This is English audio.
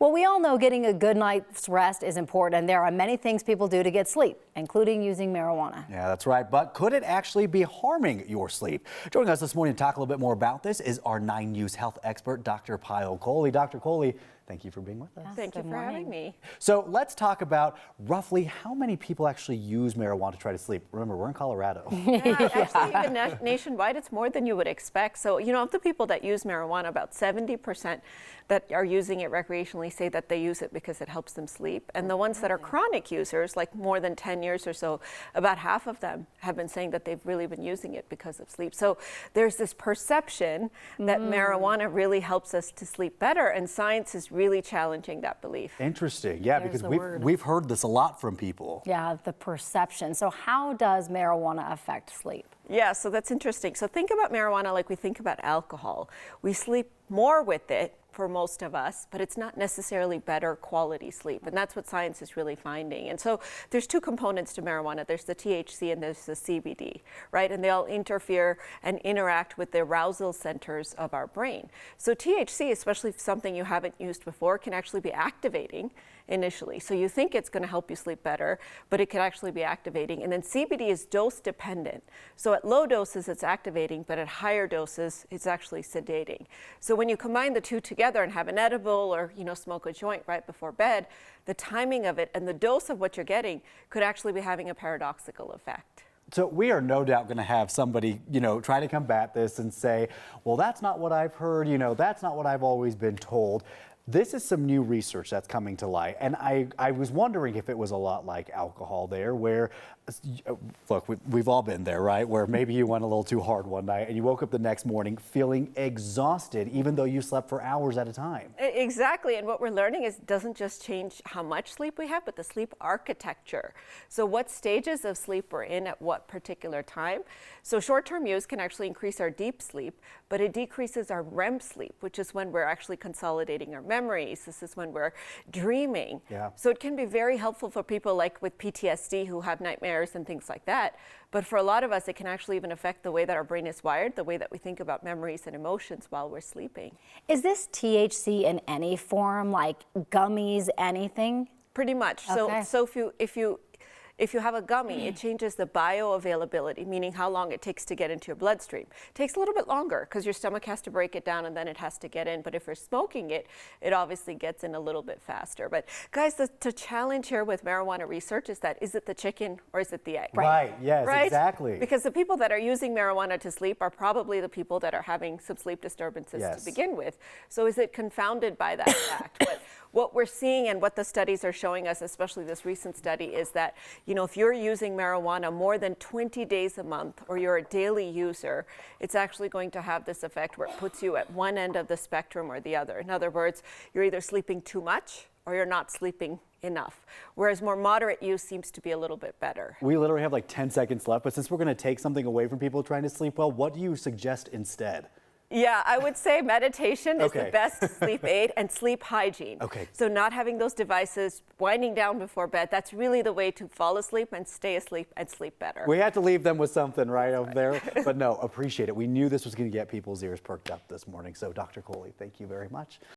Well, we all know getting a good night's rest is important, and there are many things people do to get sleep, including using marijuana. Yeah, that's right. But could it actually be harming your sleep? Joining us this morning to talk a little bit more about this is our 9 News health expert, Dr. Pyle Coley. Dr. Coley, thank you for being with us. Yes, Thank you for having me. So let's talk about roughly how many people actually use marijuana to try to sleep. Remember, we're in Colorado. Yeah, actually, even nationwide, it's more than you would expect. So, of the people that use marijuana, about 70% that are using it recreationally say that they use it because it helps them sleep. And the ones that are chronic users, like more than 10 years or so, about half of them have been saying that they've really been using it because of sleep. So there's this perception that marijuana really helps us to sleep better, and science is really challenging that belief. Interesting. Yeah, There's because we've heard this a lot from people. Yeah, the perception. So how does marijuana affect sleep? Yeah, so that's interesting. So think about marijuana like we think about alcohol. We sleep more with it for most of us, but it's not necessarily better quality sleep. And that's what science is really finding. And so there's two components to marijuana. There's the THC and there's the CBD, right? And they all interfere and interact with the arousal centers of our brain. So THC, especially if something you haven't used before, can actually be activating initially. So you think it's going to help you sleep better, but it can actually be activating. And then CBD is dose dependent. So at low doses, it's activating, but at higher doses, it's actually sedating. So when you combine the two together and have an edible or, smoke a joint right before bed, the timing of it and the dose of what you're getting could actually be having a paradoxical effect. So we are no doubt going to have somebody, try to combat this and say, well, that's not what I've heard, that's not what I've always been told. This is some new research that's coming to light, and I was wondering if it was a lot like alcohol there, where, look, we've all been there, right? Where maybe you went a little too hard one night and you woke up the next morning feeling exhausted, even though you slept for hours at a time. Exactly, and what we're learning is it doesn't just change how much sleep we have, but the sleep architecture. So what stages of sleep we're in at what particular time. So short-term use can actually increase our deep sleep, but it decreases our REM sleep, which is when we're actually consolidating our memories. This is when we're dreaming. Yeah. So it can be very helpful for people like with PTSD who have nightmares and things like that. But for a lot of us, it can actually even affect the way that our brain is wired, the way that we think about memories and emotions while we're sleeping. Is this THC in any form, like gummies, anything? Pretty much. Okay. So if you have a gummy, it changes the bioavailability, meaning how long it takes to get into your bloodstream. It takes a little bit longer because your stomach has to break it down and then it has to get in. But if you're smoking it, it obviously gets in a little bit faster. But guys, the challenge here with marijuana research is that, is it the chicken or is it the egg? Right, yes, Right? exactly. Because the people that are using marijuana to sleep are probably the people that are having some sleep disturbances Yes. to begin with. So is it confounded by that fact? But what we're seeing and what the studies are showing us, especially this recent study, is that, if you're using marijuana more than 20 days a month or you're a daily user, it's actually going to have this effect where it puts you at one end of the spectrum or the other. In other words, you're either sleeping too much or you're not sleeping enough, whereas more moderate use seems to be a little bit better. We literally have like 10 seconds left, but since we're going to take something away from people trying to sleep well, what do you suggest instead? Yeah, I would say meditation is the Okay. best sleep aid, and sleep hygiene. Okay. So not having those devices, winding down before bed, that's really the way to fall asleep and stay asleep and sleep better. We had to leave them with something right over there, but no, appreciate it. We knew this was going to get people's ears perked up this morning. So Dr. Coley, thank you very much.